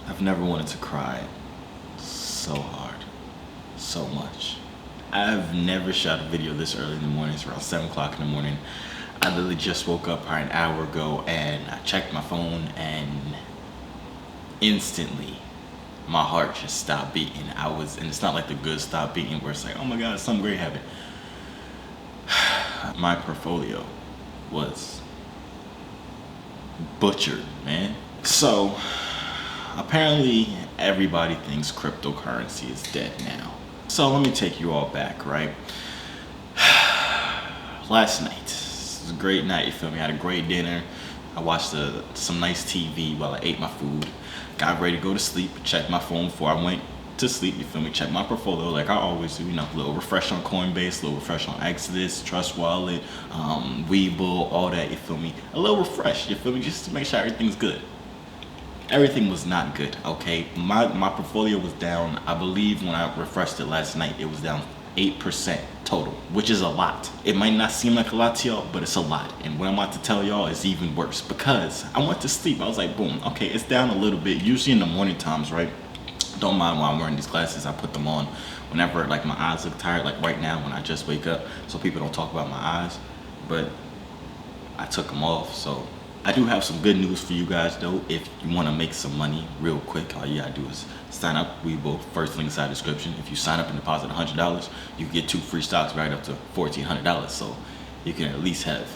I've never wanted to cry so hard, so much. I've never shot a video this early in the morning. It's around 7 o'clock in the morning. I literally just woke up probably an hour ago and I checked my phone and instantly my heart just stopped beating. And it's not like the good stop beating where it's like, oh my God, something great happened. My portfolio was butchered, man. So apparently everybody thinks cryptocurrency is dead now. So let me take you all back, right? Last night, it was a great night, you feel me? I had a great dinner. I watched some nice TV while I ate my food. Got ready to go to sleep, checked my phone before I went to sleep, you feel me? Check my portfolio like I always do, you know, a little refresh on Coinbase, a little refresh on Exodus, Trust Wallet, Webull, all that, you feel me? A little refresh, you feel me? Just to make sure everything's good. Everything was not good, okay? My portfolio was down, I believe when I refreshed it last night, it was down 8% total, which is a lot. It might not seem like a lot to y'all, but it's a lot. And what I'm about to tell y'all is even worse because I went to sleep. I was like, boom, okay, it's down a little bit. Usually in the morning times, right? Don't mind why I'm wearing these glasses. I put them on whenever like my eyes look tired, like right now when I just wake up, so people don't talk about my eyes. But I took them off, so I do have some good news for you guys though. If you want to make some money real quick, all you gotta do is sign up. We will first link inside the description. If you sign up and deposit $100, you get 2 free stocks right up to $1,400. So you can at least have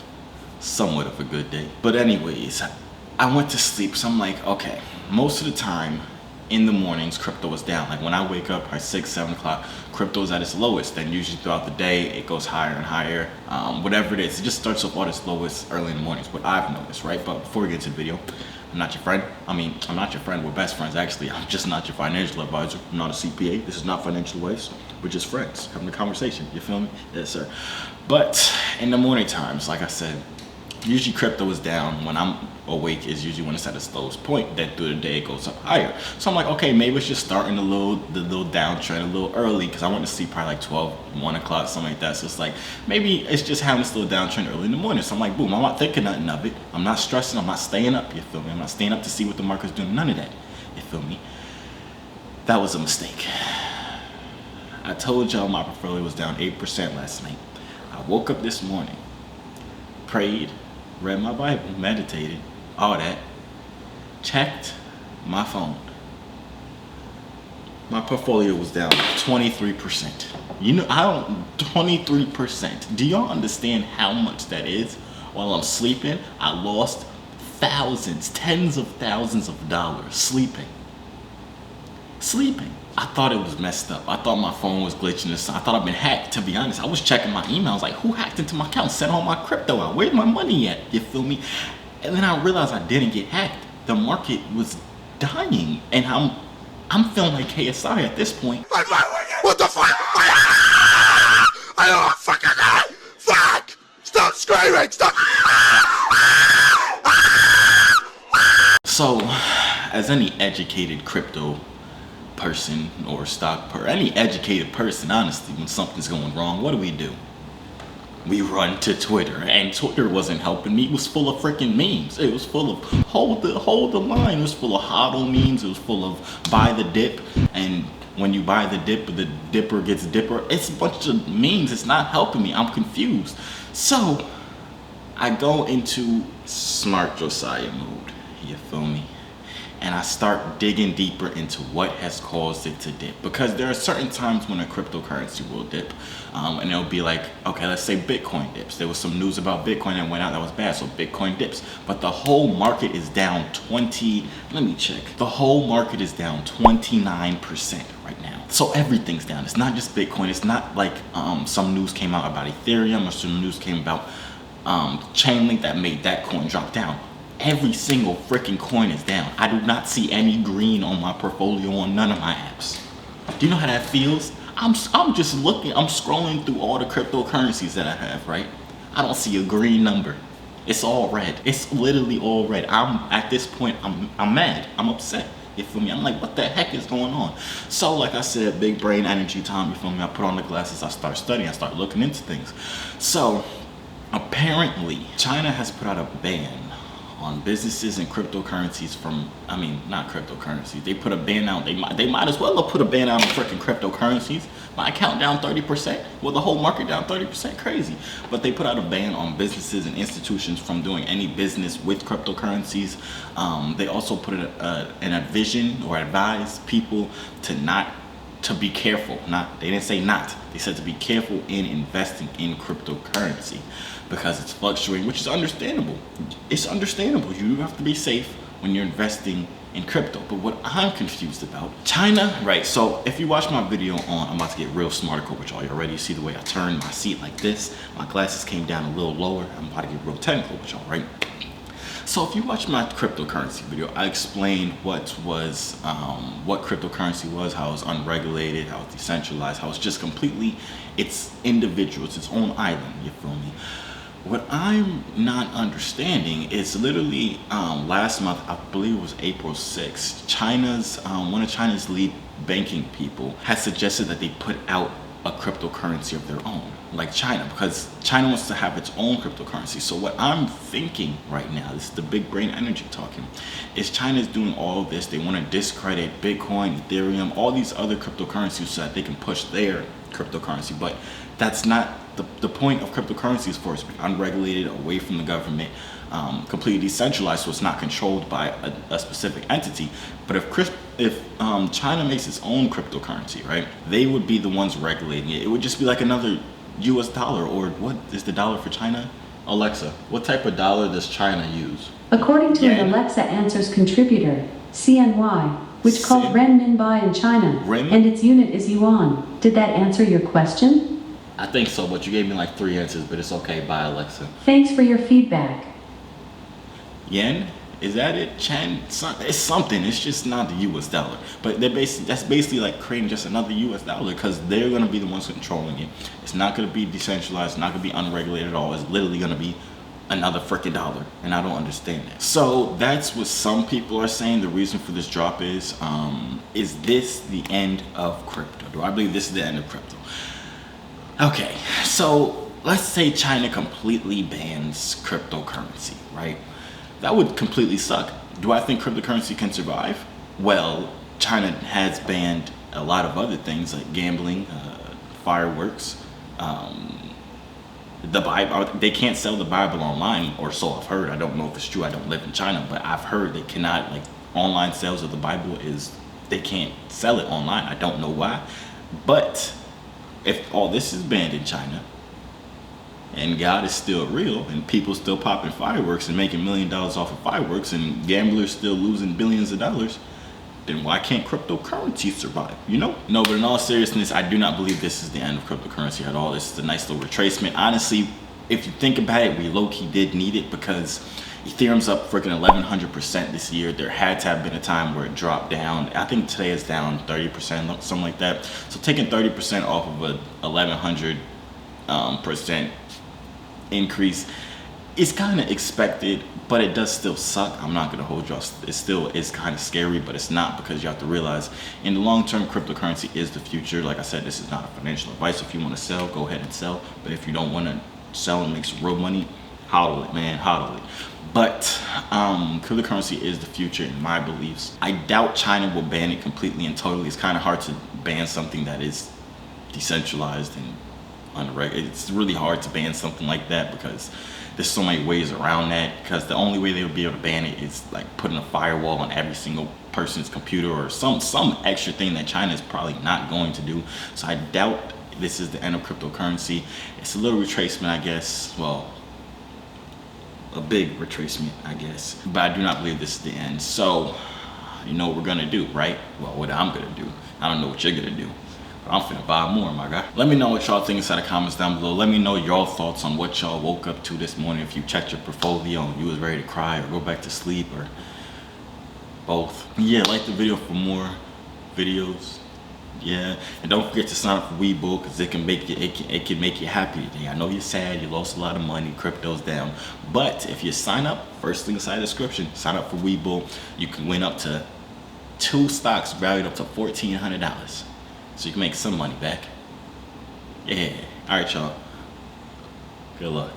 somewhat of a good day. But anyways, I went to sleep, so I'm like, okay, most of the time in the mornings, crypto is down. Like when I wake up at 6, 7 o'clock, crypto is at its lowest. Then usually throughout the day, it goes higher and higher. Whatever it is, it just starts off at its lowest early in the mornings. What I've noticed, right? But before we get into the video, I'm not your friend. I mean, I'm not your friend. We're best friends, actually. I'm just not your financial advisor. I'm not a CPA. This is not financial advice. We're just friends having a conversation. You feel me? Yes, sir. But in the morning times, like I said, usually crypto is down. When I'm awake is usually when it's at its lowest point. Then through the day it goes up higher. So I'm like, okay, maybe it's just starting the little downtrend a little early because I went to sleep probably like 12, 1 o'clock, something like that. So it's like maybe it's just having this little downtrend early in the morning. So I'm like, boom, I'm not thinking nothing of it. I'm not stressing. I'm not staying up. You feel me? I'm not staying up to see what the market's doing. None of that. You feel me? That was a mistake. I told y'all my portfolio was down 8% last night. I woke up this morning, prayed, read my Bible, meditated, all that, checked my phone. My portfolio was down 23%. You know, 23%. Do y'all understand how much that is? While I'm sleeping, I lost thousands, tens of thousands of dollars sleeping. I thought it was messed up. I thought my phone was glitching. I thought I'd been hacked, to be honest. I was checking my emails like, who hacked into my account, sent all my crypto out? Where's my money at? You feel me? And then I realized I didn't get hacked. The market was dying. And I'm feeling like KSI at this point. What the fuck? I don't fucking know. Fuck! Stop screaming! Stop! So, as any educated crypto person or any educated person, honestly, when something's going wrong, what do? We run to Twitter, and Twitter wasn't helping me. It was full of freaking memes. It was full of hold the line. It was full of hodl memes. It was full of buy the dip, and when you buy the dip, the dipper gets dipper. It's a bunch of memes. It's not helping me. I'm confused. So I go into smart Josiah mode. You feel me? And I start digging deeper into what has caused it to dip. Because there are certain times when a cryptocurrency will dip. And it'll be like, okay, let's say Bitcoin dips. There was some news about Bitcoin that went out that was bad, so Bitcoin dips. But the whole market is down let me check. The whole market is down 29% right now. So everything's down. It's not just Bitcoin. It's not like some news came out about Ethereum or some news came about Chainlink that made that coin drop down. Every single freaking coin is down. I do not see any green on my portfolio on none of my apps. Do you know how that feels? I'm just looking, I'm scrolling through all the cryptocurrencies that I have, right? I don't see a green number. It's all red. It's literally all red. At this point, I'm mad. I'm upset. You feel me? I'm like, what the heck is going on? So like I said, big brain energy time, you feel me? I put on the glasses, I start studying, I start looking into things. So apparently China has put out a ban on businesses and cryptocurrencies not cryptocurrencies. They put a ban out. They might as well have put a ban out on freaking cryptocurrencies. My account down 30%. Well, the whole market down 30%. Crazy. But they put out a ban on businesses and institutions from doing any business with cryptocurrencies. They also put an advision or advise people to be careful. They didn't say not. They said to be careful in investing in cryptocurrency because it's fluctuating, which is understandable. It's understandable. You have to be safe when you're investing in crypto. But what I'm confused about, China, right? So if you watch my video I'm about to get real smarticle with y'all. You already see the way I turned my seat like this. My glasses came down a little lower. I'm about to get real technical with y'all, right? So if you watch my cryptocurrency video, I explained what cryptocurrency was, how it's unregulated, how it's decentralized, how it's just completely, it's individual, it's its own island, you feel me? What I'm not understanding is literally last month, I believe it was April 6th, one of China's lead banking people has suggested that they put out a cryptocurrency of their own, like China, because China wants to have its own cryptocurrency. So what I'm thinking right now, this is the big brain energy talking, is China's doing all of this. They want to discredit Bitcoin, Ethereum, all these other cryptocurrencies so that they can push their cryptocurrency. But that's not the point of cryptocurrency. Is for it to be unregulated, away from the government, completely decentralized, so it's not controlled by a specific entity. But if China makes its own cryptocurrency, right, they would be the ones regulating it. It would just be like another US dollar. Or what is the dollar for China? Alexa, what type of dollar does China use? According to an Alexa Answers contributor, CNY, which called renminbi in China, and its unit is yuan. Did that answer your question? I think so, but you gave me like 3 answers, but it's okay. Bye, Alexa. Thanks for your feedback. Yen? Is that it? Chen? It's something. It's just not the US dollar. But that's basically like creating just another US dollar, because they're going to be the ones controlling it. It's not going to be decentralized. It's not going to be unregulated at all. It's literally going to be another freaking dollar, and I don't understand that. So that's what some people are saying the reason for this drop is this the end of crypto? Do I believe this is the end of crypto? Okay, so let's say China completely bans cryptocurrency, right? That would completely suck. Do I think cryptocurrency can survive? Well, China has banned a lot of other things like gambling, fireworks, the Bible. They can't sell the Bible online, or so I've heard. I don't know if it's true. I don't live in China, but I've heard they cannot, like, online sales of the Bible they can't sell it online. I don't know why. But if all this is banned in China, and God is still real, and people still popping fireworks and making $1 million off of fireworks, and gamblers still losing billions of dollars, then why can't cryptocurrency survive, you know? No, but in all seriousness, I do not believe this is the end of cryptocurrency at all. This is a nice little retracement. Honestly, if you think about it, we low-key did need it, because Ethereum's up freaking 1,100% this year. There had to have been a time where it dropped down. I think today is down 30%, something like that. So taking 30% off of a 1,100% increase is kind of expected, but it does still suck. I'm not gonna hold y'all. It still is kind of scary, but it's not, because you have to realize in the long term, cryptocurrency is the future. Like I said, this is not a financial advice. If you want to sell, go ahead and sell. But if you don't want to sell and make some real money, hodl it, man, hodl it. But cryptocurrency is the future in my beliefs. I doubt China will ban it completely and totally. It's kind of hard to ban something that is decentralized and unregulated. It's really hard to ban something like that, because there's so many ways around that. Because the only way they would be able to ban it is like putting a firewall on every single person's computer, or some extra thing that China is probably not going to do. So I doubt this is the end of cryptocurrency. It's a little retracement, I guess. Well, a big retracement, I guess. But I do not believe this is the end. So, you know what we're gonna do, right? Well, what I'm gonna do. I don't know what you're gonna do. But I'm finna buy more, my guy. Let me know what y'all think inside the comments down below. Let me know your thoughts on what y'all woke up to this morning. If you checked your portfolio and you was ready to cry or go back to sleep, or both. Yeah, like the video for more videos. Yeah, and don't forget to sign up for Webull, because it can make you happy today. I know you're sad, you lost a lot of money, crypto's down, but if you sign up, first link inside the description, sign up for Webull, you can win up to 2 stocks valued up to $1,400, so you can make some money back. Yeah, all right, y'all. Good luck.